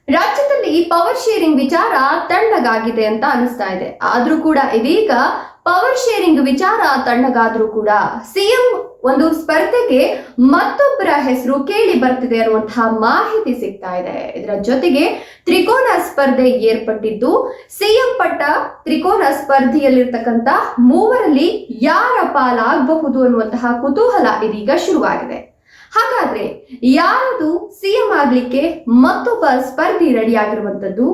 ರಾಜ್ಯದಲ್ಲಿ power sharing ವಿಚಾರ ತಣ್ಣಗಾಗಿದೆ ಅಂತ ಅನಿಸ್ತಾ ಇದೆ. ಆದ್ರೂ ಕೂಡ ಇದೀಗ ಪವರ್ ಶೇರಿಂಗ್ ವಿಚಾರ ತಣ್ಣಗಾದ್ರೂ ಕೂಡ ಸಿಎಂ ಒಂದು ಸ್ಪರ್ಧೆಗೆ ಮತ್ತೊಬ್ಬರ ಹೆಸರು ಕೇಳಿ ಬರ್ತಿದೆ ಅನ್ನುವಂತಹ ಮಾಹಿತಿ ಸಿಗ್ತಾ ಇದೆ. ಇದರ ಜೊತೆಗೆ ತ್ರಿಕೋನ ಸ್ಪರ್ಧೆ ಏರ್ಪಟ್ಟಿದ್ದು ಸಿಎಂ ಪಟ್ಟ ತ್ರಿಕೋನ ಸ್ಪರ್ಧೆಯಲ್ಲಿರ್ತಕ್ಕಂಥ ಮೂವರಲ್ಲಿ ಯಾರ ಪಾಲಾಗಬಹುದು ಅನ್ನುವಂತಹ ಕುತೂಹಲ ಇದೀಗ ಶುರುವಾಗಿದೆ. ಹಾಗಾದ್ರೆ ಯಾರದು ಸಿಎಂ ಆಗ್ಲಿಕ್ಕೆ ಮತ್ತೊಬ್ಬ ಸ್ಪರ್ಧಿ ರೆಡಿಯಾಗಿರುವಂತದ್ದು?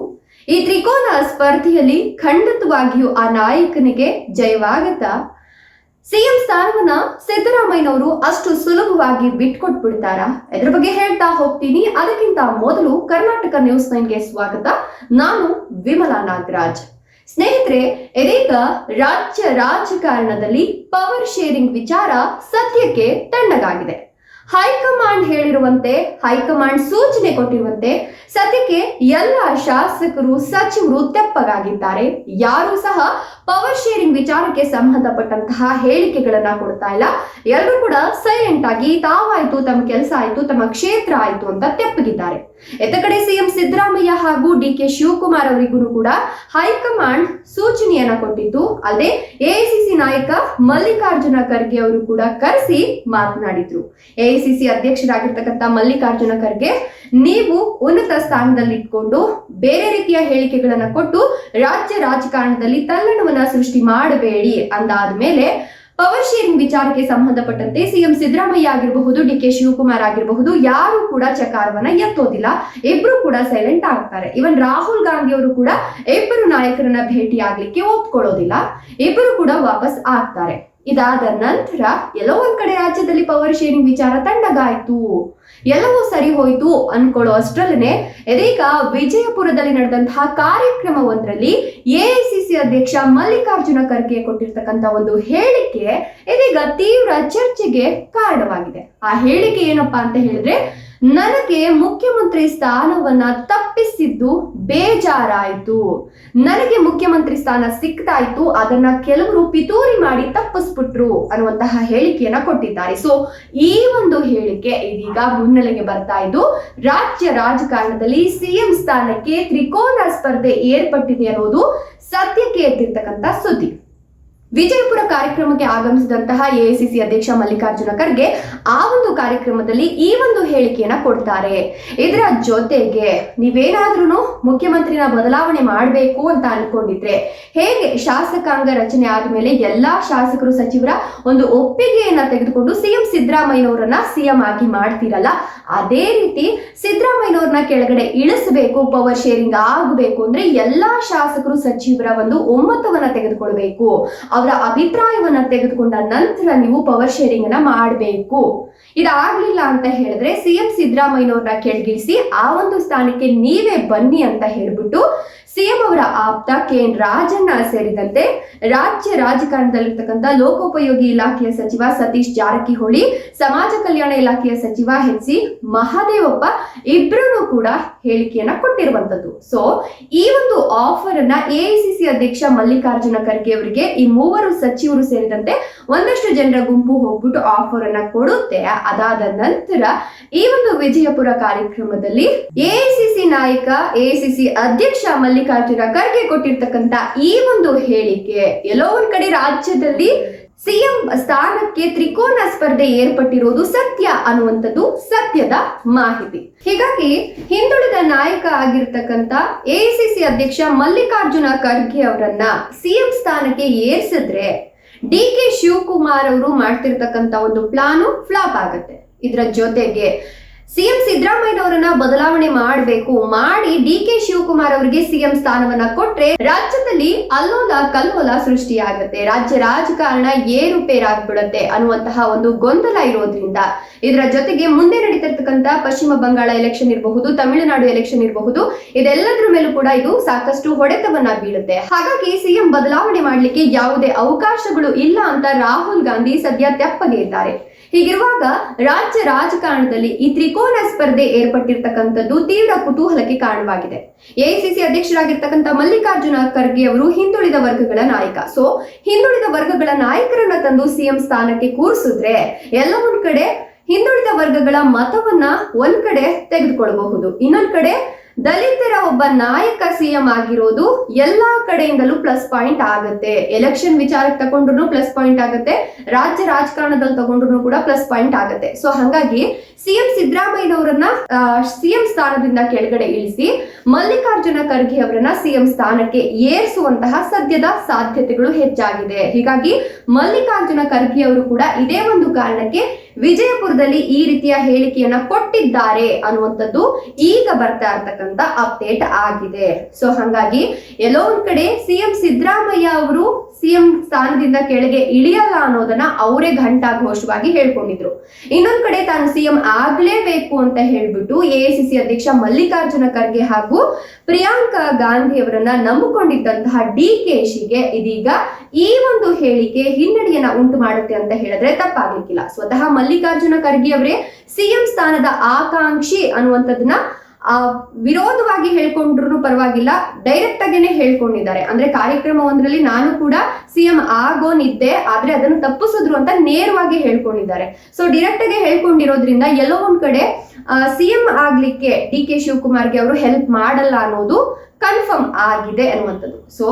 ಈ ತ್ರಿಕೋನ ಸ್ಪರ್ಧೆಯಲ್ಲಿ ಖಂಡಿತವಾಗಿಯೂ ಆ ನಾಯಕನಿಗೆ ಜಯವಾಗತ್ತಾ? ಸಿಎಂ ಸ್ಥಾನವನ್ನ ಸಿದ್ದರಾಮಯ್ಯನವರು ಅಷ್ಟು ಸುಲಭವಾಗಿ ಬಿಟ್ಕೊಟ್ಬಿಡ್ತಾರಾ? ಇದ್ರ ಬಗ್ಗೆ ಹೇಳ್ತಾ ಹೋಗ್ತೀನಿ. ಅದಕ್ಕಿಂತ ಮೊದಲು ಕರ್ನಾಟಕ ನ್ಯೂಸ್ 9ಗೆ ಸ್ವಾಗತ. ನಾನು ವಿಮಲಾ ನಾಗರಾಜ್. ಸ್ನೇಹಿತರೆ, ಇದೀಗ ರಾಜ್ಯ ರಾಜಕಾರಣದಲ್ಲಿ ಪವರ್ ಶೇರಿಂಗ್ ವಿಚಾರ ಸದ್ಯಕ್ಕೆ ತಣ್ಣಗಾಗಿದೆ. ಹೈಕಮಾಂಡ್ ಹೇಳಿರುವಂತೆ, ಹೈಕಮಾಂಡ್ ಸೂಚನೆ ಕೊಟ್ಟಿರುವಂತೆ ಸದ್ಯಕ್ಕೆ ಎಲ್ಲ ಶಾಸಕರು ಸಚಿವರು ತೆಪ್ಪಗಾಗಿದ್ದಾರೆ. ಯಾರು ಸಹ ಪವರ್ ಶೇರಿಂಗ್ ವಿಚಾರಕ್ಕೆ ಸಂಬಂಧಪಟ್ಟಂತಹ ಹೇಳಿಕೆಗಳನ್ನ ಕೊಡ್ತಾ ಇಲ್ಲ. ಎಲ್ಲರೂ ಕೂಡ ಸೈಲೆಂಟ್ ಆಗಿ ತಾವಾಯ್ತು, ತಮ್ಮ ಕೆಲಸ ಆಯ್ತು, ತಮ್ಮ ಕ್ಷೇತ್ರ ಆಯ್ತು ಅಂತ ತೆಪ್ಪಗಿದ್ದಾರೆ. ಎತ್ತ ಕಡೆ ಸಿಎಂ ಸಿದ್ದರಾಮಯ್ಯ ಹಾಗೂ ಡಿಕೆ ಶಿವಕುಮಾರ್ ಅವರಿಗೂ ಕೂಡ ಹೈಕಮಾಂಡ್ ಸೂಚನೆಯನ್ನ ಕೊಟ್ಟಿದ್ದು, ಅಲ್ಲದೆ ಎಐಸಿಸಿ ನಾಯಕ ಮಲ್ಲಿಕಾರ್ಜುನ ಖರ್ಗೆ ಅವರು ಕೂಡ ಕರೆಸಿ ಮಾತನಾಡಿದ್ರು. ಎಐಸಿಸಿ ಅಧ್ಯಕ್ಷರಾಗಿರ್ತಕ್ಕಂಥ ಮಲ್ಲಿಕಾರ್ಜುನ ಖರ್ಗೆ, ನೀವು ಉನ್ನತ ಸ್ಥಾನದಲ್ಲಿ ಇಟ್ಕೊಂಡು ಬೇರೆ ರೀತಿಯ ಹೇಳಿಕೆಗಳನ್ನ ಕೊಟ್ಟು ರಾಜ್ಯ ರಾಜಕಾರಣದಲ್ಲಿ ತಲ್ಲಣವನ್ನ ಸೃಷ್ಟಿ ಮಾಡಬೇಡಿ ಅಂದಾದ್ಮೇಲೆ ಪವರ್ ಶೇರಿಂಗ್ ವಿಚಾರಕ್ಕೆ ಸಂಬಂಧಪಟ್ಟಂತೆ ಸಿಎಂ ಸಿದ್ದರಾಮಯ್ಯ ಆಗಿರಬಹುದು, ಡಿಕೆ ಶಿವಕುಮಾರ್ ಆಗಿರಬಹುದು, ಯಾರು ಕೂಡ ಚಕಾರವನ್ನ ಎತ್ತೋದಿಲ್ಲ. ಇಬ್ರು ಕೂಡ ಸೈಲೆಂಟ್ ಆಗ್ತಾರೆ. ಇವನ್ ರಾಹುಲ್ ಗಾಂಧಿ ಅವರು ಕೂಡ ಇಬ್ಬರು ನಾಯಕರನ್ನ ಭೇಟಿ ಆಗ್ಲಿಕ್ಕೆ ಒಪ್ಕೊಳ್ಳೋದಿಲ್ಲ. ಇಬ್ಬರು ಕೂಡ ವಾಪಸ್ ಆಗ್ತಾರೆ. ಇದಾದ ನಂತರ ಎಲ್ಲೋ ಒಂದ್ ಕಡೆ ರಾಜ್ಯದಲ್ಲಿ ಪವರ್ ಶೇರಿಂಗ್ ವಿಚಾರ ತಣ್ಣಗಾಯ್ತು, ಎಲ್ಲವೂ ಸರಿ ಹೋಯ್ತು ಅನ್ಕೊಳ್ಳೋ ಅಷ್ಟರಲ್ಲೇ ಇದೀಗ ವಿಜಯಪುರದಲ್ಲಿ ನಡೆದಂತಹ ಕಾರ್ಯಕ್ರಮವೊಂದರಲ್ಲಿ ಎಐಸಿಸಿ ಅಧ್ಯಕ್ಷ ಮಲ್ಲಿಕಾರ್ಜುನ ಖರ್ಗೆ ಕೊಟ್ಟಿರ್ತಕ್ಕಂಥ ಒಂದು ಹೇಳಿಕೆ ಇದೀಗ ತೀವ್ರ ಚರ್ಚೆಗೆ ಕಾರಣವಾಗಿದೆ. ಆ ಹೇಳಿಕೆ ಏನಪ್ಪಾ ಅಂತ ಹೇಳಿದ್ರೆ, ನನಗೆ ಮುಖ್ಯಮಂತ್ರಿ ಸ್ಥಾನವನ್ನ ತಪ್ಪಿಸಿದ್ದು ಬೇಜಾರಾಯ್ತು, ನನಗೆ ಮುಖ್ಯಮಂತ್ರಿ ಸ್ಥಾನ ಸಿಕ್ತಾಯ್ತು, ಅದನ್ನ ಕೆಲವರು ಪಿತೂರಿ ಮಾಡಿ ತಪ್ಪಿಸ್ಬಿಟ್ರು ಅನ್ನುವಂತಹ ಹೇಳಿಕೆಯನ್ನ ಕೊಟ್ಟಿದ್ದಾರೆ. ಸೊ ಈ ಒಂದು ಹೇಳಿಕೆ ಇದೀಗ ಮುನ್ನೆಲೆಗೆ ಬರ್ತಾ ಇದ್ದು, ರಾಜ್ಯ ರಾಜಕಾರಣದಲ್ಲಿ ಸಿಎಂ ಸ್ಥಾನಕ್ಕೆ ತ್ರಿಕೋನ ಸ್ಪರ್ಧೆ ಏರ್ಪಟ್ಟಿದೆ ಅನ್ನೋದು ಸದ್ಯಕ್ಕೆ ಎದ್ದಿರ್ತಕ್ಕಂಥ ಸುದ್ದಿ. ವಿಜಯಪುರ ಕಾರ್ಯಕ್ರಮಕ್ಕೆ ಆಗಮಿಸಿದಂತಹ ಎಐಸಿಸಿ ಅಧ್ಯಕ್ಷ ಮಲ್ಲಿಕಾರ್ಜುನ ಖರ್ಗೆ ಆ ಒಂದು ಕಾರ್ಯಕ್ರಮದಲ್ಲಿ ಈ ಒಂದು ಹೇಳಿಕೆಯನ್ನ ಕೊಡ್ತಾರೆ. ಇದರ ಜೊತೆಗೆ ನೀವೇನಾದ್ರೂ ಮುಖ್ಯಮಂತ್ರಿನ ಬದಲಾವಣೆ ಮಾಡಬೇಕು ಅಂತ ಅನ್ಕೊಂಡಿದ್ರೆ, ಹೇಗೆ ಶಾಸಕಾಂಗ ರಚನೆ ಆದ್ಮೇಲೆ ಎಲ್ಲಾ ಶಾಸಕರು ಸಚಿವರ ಒಂದು ಒಪ್ಪಿಗೆಯನ್ನ ತೆಗೆದುಕೊಂಡು ಸಿಎಂ ಸಿದ್ದರಾಮಯ್ಯನವರನ್ನ ಸಿಎಂ ಆಗಿ ಮಾಡ್ತಿರಲ್ಲ, ಅದೇ ರೀತಿ ಸಿದ್ದರಾಮಯ್ಯನವ್ರನ್ನ ಕೆಳಗಡೆ ಇಳಿಸಬೇಕು, ಪವರ್ ಶೇರಿಂಗ್ ಆಗಬೇಕು ಅಂದ್ರೆ ಎಲ್ಲಾ ಶಾಸಕರು ಸಚಿವರ ಒಂದು ಒಮ್ಮತವನ್ನ ತೆಗೆದುಕೊಳ್ಬೇಕು, ಅವರ ಅಭಿಪ್ರಾಯವನ್ನ ತೆಗೆದುಕೊಂಡ ನಂತರ ನೀವು ಪವರ್ ಶೇರಿಂಗ್ ಅನ್ನ ಮಾಡಬೇಕು. ಇದಾಗ್ಲಿಲ್ಲ ಅಂತ ಹೇಳಿದ್ರೆ ಸಿಎಂ ಸಿದ್ದರಾಮಯ್ಯನವ್ರನ್ನ ಕೆಳಗಿಳಿಸಿ ಆ ಒಂದು ಸ್ಥಾನಕ್ಕೆ ನೀವೇ ಬನ್ನಿ ಅಂತ ಹೇಳ್ಬಿಟ್ಟು ಸಿಎಂ ಅವರ ಆಪ್ತ ಕೆಎನ್ ರಾಜಣ್ಣ ಸೇರಿದಂತೆ ರಾಜ್ಯ ರಾಜಕಾರಣದಲ್ಲಿರ್ತಕ್ಕಂಥ ಲೋಕೋಪಯೋಗಿ ಇಲಾಖೆಯ ಸಚಿವ ಸತೀಶ್ ಜಾರಕಿಹೊಳಿ, ಸಮಾಜ ಕಲ್ಯಾಣ ಇಲಾಖೆಯ ಸಚಿವ ಎಚ್.ಸಿ. ಮಹದೇವಪ್ಪ ಇಬ್ಬರೂ ಕೂಡ ಹೇಳಿಕೆಯನ್ನ ಕೊಟ್ಟಿರುವಂತದ್ದು. ಸೊ ಈ ಒಂದು ಆಫರ್ ಅನ್ನ ಎಐಸಿಸಿ ಅಧ್ಯಕ್ಷ ಮಲ್ಲಿಕಾರ್ಜುನ ಖರ್ಗೆ ಅವರಿಗೆ ಈ ಮೂವರು ಸಚಿವರು ಸೇರಿದಂತೆ ಒಂದಷ್ಟು ಜನರ ಗುಂಪು ಹೋಗ್ಬಿಟ್ಟು ಆಫರ್ ಅನ್ನ ಕೊಡುತ್ತೆ. ಅದಾದ ನಂತರ ಈ ಒಂದು ವಿಜಯಪುರ ಕಾರ್ಯಕ್ರಮದಲ್ಲಿ ಎಐಸಿಸಿ ನಾಯಕ, ಎಐಸಿಸಿ ಅಧ್ಯಕ್ಷ ಮಲ್ಲಿಕಾರ್ಜುನ ಖರ್ಗೆ ಕೊಟ್ಟಿರ್ತಕ್ಕಂಥ ಈ ಒಂದು ಹೇಳಿಕೆ ಎಲ್ಲೋ ಒಂದ್ ಕಡೆ ರಾಜ್ಯದಲ್ಲಿ ಸಿಎಂ ಸ್ಥಾನಕ್ಕೆ ತ್ರಿಕೋನ ಸ್ಪರ್ಧೆ ಏರ್ಪಟ್ಟಿರುವುದು ಸತ್ಯ ಅನ್ನುವಂಥದ್ದು ಸತ್ಯದ ಮಾಹಿತಿ. ಹೀಗಾಗಿ ಹಿಂದುಳಿದ ನಾಯಕ ಆಗಿರ್ತಕ್ಕಂಥ ಎಐಸಿಸಿ ಅಧ್ಯಕ್ಷ ಮಲ್ಲಿಕಾರ್ಜುನ ಖರ್ಗೆ ಅವರನ್ನ ಸಿಎಂ ಸ್ಥಾನಕ್ಕೆ ಏರ್ಸಿದ್ರೆ ಡಿಕೆ ಶಿವಕುಮಾರ್ ಅವರು ಮಾಡ್ತಿರ್ತಕ್ಕಂಥ ಒಂದು ಪ್ಲಾನು ಫ್ಲಾಪ್ ಆಗುತ್ತೆ. ಇದರ ಜೊತೆಗೆ ಸಿಎಂ ಸಿದ್ದರಾಮಯ್ಯನವರನ್ನ ಬದಲಾವಣೆ ಮಾಡಬೇಕು, ಮಾಡಿ ಡಿಕೆ ಶಿವಕುಮಾರ್ ಅವರಿಗೆ ಸಿಎಂ ಸ್ಥಾನವನ್ನ ಕೊಟ್ರೆ ರಾಜ್ಯದಲ್ಲಿ ಅಲ್ಲೋಲ ಕಲ್ಲೋಲ ಸೃಷ್ಟಿಯಾಗುತ್ತೆ, ರಾಜ್ಯ ರಾಜಕಾರಣ ಏರುಪೇರಾಗ್ಬಿಡುತ್ತೆ ಅನ್ನುವಂತಹ ಒಂದು ಗೊಂದಲ ಇರೋದ್ರಿಂದ, ಇದರ ಜೊತೆಗೆ ಮುಂದೆ ನಡೀತಿರ್ತಕ್ಕಂಥ ಪಶ್ಚಿಮ ಬಂಗಾಳ ಎಲೆಕ್ಷನ್ ಇರಬಹುದು, ತಮಿಳುನಾಡು ಎಲೆಕ್ಷನ್ ಇರಬಹುದು, ಇದೆಲ್ಲದರ ಮೇಲೂ ಕೂಡ ಇದು ಸಾಕಷ್ಟು ಹೊಡೆತವನ್ನ ಬೀಳುತ್ತೆ. ಹಾಗಾಗಿ ಸಿಎಂ ಬದಲಾವಣೆ ಮಾಡ್ಲಿಕ್ಕೆ ಯಾವುದೇ ಅವಕಾಶಗಳು ಇಲ್ಲ ಅಂತ ರಾಹುಲ್ ಗಾಂಧಿ ಸದ್ಯ ತೆಪ್ಪಗೆ ಇದ್ದಾರೆ. ಹೀಗಿರುವಾಗ ರಾಜ್ಯ ರಾಜಕಾರಣದಲ್ಲಿ ಈ ತ್ರಿಕೋನ ಸ್ಪರ್ಧೆ ಏರ್ಪಟ್ಟಿರ್ತಕ್ಕಂಥದ್ದು ತೀವ್ರ ಕುತೂಹಲಕ್ಕೆ ಕಾರಣವಾಗಿದೆ. ಎಐಸಿಸಿ ಅಧ್ಯಕ್ಷರಾಗಿರ್ತಕ್ಕಂಥ ಮಲ್ಲಿಕಾರ್ಜುನ ಖರ್ಗೆ ಅವರು ಹಿಂದುಳಿದ ವರ್ಗಗಳ ನಾಯಕ. ಸೊ ಹಿಂದುಳಿದ ವರ್ಗಗಳ ನಾಯಕರನ್ನ ತಂದು ಸಿಎಂ ಸ್ಥಾನಕ್ಕೆ ಕೂರಿಸಿದ್ರೆ ಎಲ್ಲ ಒಂದ್ ಕಡೆ ಹಿಂದುಳಿದ ವರ್ಗಗಳ ಮತವನ್ನ ಒಂದ್ ಕಡೆ ತೆಗೆದುಕೊಳ್ಳಬಹುದು, ಇನ್ನೊಂದ್ ಕಡೆ ದಲಿತರ ಒಬ್ಬ ನಾಯಕ ಸಿಎಂ ಆಗಿರೋದು ಎಲ್ಲಾ ಕಡೆಯಿಂದಲೂ ಪ್ಲಸ್ ಪಾಯಿಂಟ್ ಆಗುತ್ತೆ. ಎಲೆಕ್ಷನ್ ವಿಚಾರಕ್ಕೆ ತಗೊಂಡ್ರು ಪ್ಲಸ್ ಪಾಯಿಂಟ್ ಆಗುತ್ತೆ, ರಾಜ್ಯ ರಾಜಕಾರಣದಲ್ಲಿ ತಗೊಂಡ್ರು ಕೂಡ ಪ್ಲಸ್ ಪಾಯಿಂಟ್ ಆಗುತ್ತೆ. ಸೊ ಹಾಗಾಗಿ ಸಿಎಂ ಸಿದ್ದರಾಮಯ್ಯನವರನ್ನ ಸಿಎಂ ಸ್ಥಾನದಿಂದ ಕೆಳಗಡೆ ಇಳಿಸಿ ಮಲ್ಲಿಕಾರ್ಜುನ ಖರ್ಗೆ ಅವರನ್ನ ಸಿಎಂ ಸ್ಥಾನಕ್ಕೆ ಏರಿಸುವಂತಹ ಸದ್ಯದ ಸಾಧ್ಯತೆಗಳು ಹೆಚ್ಚಾಗಿದೆ. ಹೀಗಾಗಿ ಮಲ್ಲಿಕಾರ್ಜುನ ಖರ್ಗೆ ಅವರು ಕೂಡ ಇದೇ ಒಂದು ಕಾರಣಕ್ಕೆ ವಿಜಯಪುರದಲ್ಲಿ ಈ ರೀತಿಯ ಹೇಳಿಕೆಯನ್ನ ಕೊಟ್ಟಿದ್ದಾರೆ ಅನ್ನುವಂಥದ್ದು ಈಗ ಬರ್ತಾ ಇರ್ತಕ್ಕಂಥ ಅಪ್ಡೇಟ್ ಆಗಿದೆ. ಸೊ ಹಾಗಾಗಿ ಎಲ್ಲೋ ಒಂದ್ ಕಡೆ ಸಿಎಂ ಸಿದ್ದರಾಮಯ್ಯ ಅವರು ಸಿಎಂ ಸ್ಥಾನದಿಂದ ಕೆಳಗೆ ಇಳಿಯಲ್ಲ ಅನ್ನೋದನ್ನ ಅವರೇ ಘಂಟಾಘೋಷವಾಗಿ ಹೇಳ್ಕೊಂಡಿದ್ರು. ಇನ್ನೊಂದ್ ಕಡೆ ತಾನು ಸಿಎಂ ಆಗ್ಲೇಬೇಕು ಅಂತ ಹೇಳ್ಬಿಟ್ಟು ಎಐಸಿಸಿ ಅಧ್ಯಕ್ಷ ಮಲ್ಲಿಕಾರ್ಜುನ ಖರ್ಗೆ ಹಾಗೂ ಪ್ರಿಯಾಂಕಾ ಗಾಂಧಿ ಅವರನ್ನ ನಂಬಿಕೊಂಡಿದ್ದಂತಹ ಡಿಕೆಶಿಗೆ ಇದೀಗ ಈ ಒಂದು ಹೇಳಿಕೆ ಹಿನ್ನಡೆಯನ್ನ ಉಂಟು ಮಾಡುತ್ತೆ ಅಂತ ಹೇಳಿದ್ರೆ ತಪ್ಪಾಗ್ಲಿಕ್ಕಿಲ್ಲ. ಸ್ವತಃ ಮಲ್ಲಿಕಾರ್ಜುನ ಖರ್ಗೆ ಅವರೇ ಸಿಎಂ ಸ್ಥಾನದ ಆಕಾಂಕ್ಷಿ ಅನ್ನುವಂಥದ್ದನ್ನ ವಿರೋಧವಾಗಿ ಹೇಳ್ಕೊಂಡ್ರು ಪರವಾಗಿಲ್ಲ, ಡೈರೆಕ್ಟ್ ಆಗೇನೆ ಹೇಳ್ಕೊಂಡಿದ್ದಾರೆ. ಅಂದ್ರೆ ಕಾರ್ಯಕ್ರಮ ಒಂದರಲ್ಲಿ ನಾನು ಕೂಡ ಸಿಎಂ ಆಗೋನಿದ್ದೆ, ಆದ್ರೆ ಅದನ್ನು ತಪ್ಪಿಸಿದ್ರು ಅಂತ ನೇರವಾಗಿ ಹೇಳ್ಕೊಂಡಿದ್ದಾರೆ. ಸೊ ಡೈರೆಕ್ಟ್ ಆಗಿ ಹೇಳ್ಕೊಂಡಿರೋದ್ರಿಂದ ಎಲ್ಲೋ ಒಂದ್ ಕಡೆ ಸಿಎಂ ಆಗ್ಲಿಕ್ಕೆ ಡಿ.ಕೆ. ಶಿವಕುಮಾರ್ಗೆ ಅವರು ಹೆಲ್ಪ್ ಮಾಡಲ್ಲ ಅನ್ನೋದು ಕನ್ಫರ್ಮ್ ಆಗಿದೆ ಅನ್ನುವಂಥದ್ದು. ಸೊ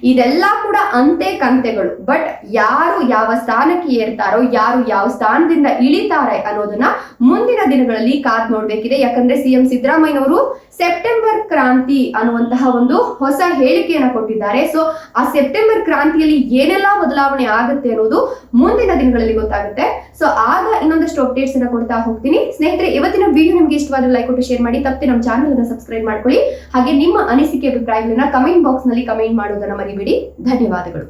ಇದೆಲ್ಲ ಕೂಡ ಅಂತೆ ಕಂತೆಗಳು. ಬಟ್ ಯಾರು ಯಾವ ಸ್ಥಾನಕ್ಕೆ ಏರ್ತಾರೋ, ಯಾರು ಯಾವ ಸ್ಥಾನದಿಂದ ಇಳಿತಾರೆ ಅನ್ನೋದನ್ನ ಮುಂದಿನ ದಿನಗಳಲ್ಲಿ ಕಾದ್ ನೋಡ್ಬೇಕಿದೆ. ಯಾಕಂದ್ರೆ ಸಿಎಂ ಸಿದ್ದರಾಮಯ್ಯನವರು ಸೆಪ್ಟೆಂಬರ್ ಕ್ರಾಂತಿ ಅನ್ನುವಂತಹ ಒಂದು ಹೊಸ ಹೇಳಿಕೆಯನ್ನ ಕೊಟ್ಟಿದ್ದಾರೆ. ಸೊ ಆ ಸೆಪ್ಟೆಂಬರ್ ಕ್ರಾಂತಿಯಲ್ಲಿ ಏನೆಲ್ಲ ಬದಲಾವಣೆ ಆಗುತ್ತೆ ಅನ್ನೋದು ಮುಂದಿನ ದಿನಗಳಲ್ಲಿ ಗೊತ್ತಾಗುತ್ತೆ. ಸೊ ಆಗ ಇನ್ನೊಂದಷ್ಟು ಅಪ್ಡೇಟ್ಸ್ ಅನ್ನ ಕೊಡ್ತಾ ಹೋಗ್ತೀನಿ. ಸ್ನೇಹಿತರೆ, ಇವತ್ತಿನ ವಿಡಿಯೋ ನಿಮ್ಗೆ ಇಷ್ಟವಾದ್ರೆ ಲೈಕ್ ಕೊಟ್ಟು ಶೇರ್ ಮಾಡಿ, ತಪ್ಪದೆ ನಮ್ಮ ಚಾನಲ್ ಅನ್ನ ಸಬ್ಸ್ಕ್ರೈಬ್ ಮಾಡ್ಕೊಳ್ಳಿ. ಹಾಗೆ ನಿಮ್ಮ ಅನಿಸಿಕೆ ಅಭಿಪ್ರಾಯಗಳನ್ನ ಕಮೆಂಟ್ ಬಾಕ್ಸ್ ನಲ್ಲಿ ಕಮೆಂಟ್ ಮಾಡೋದನ್ನ ಮರಿಬೇಡಿ. ಧನ್ಯವಾದಗಳು.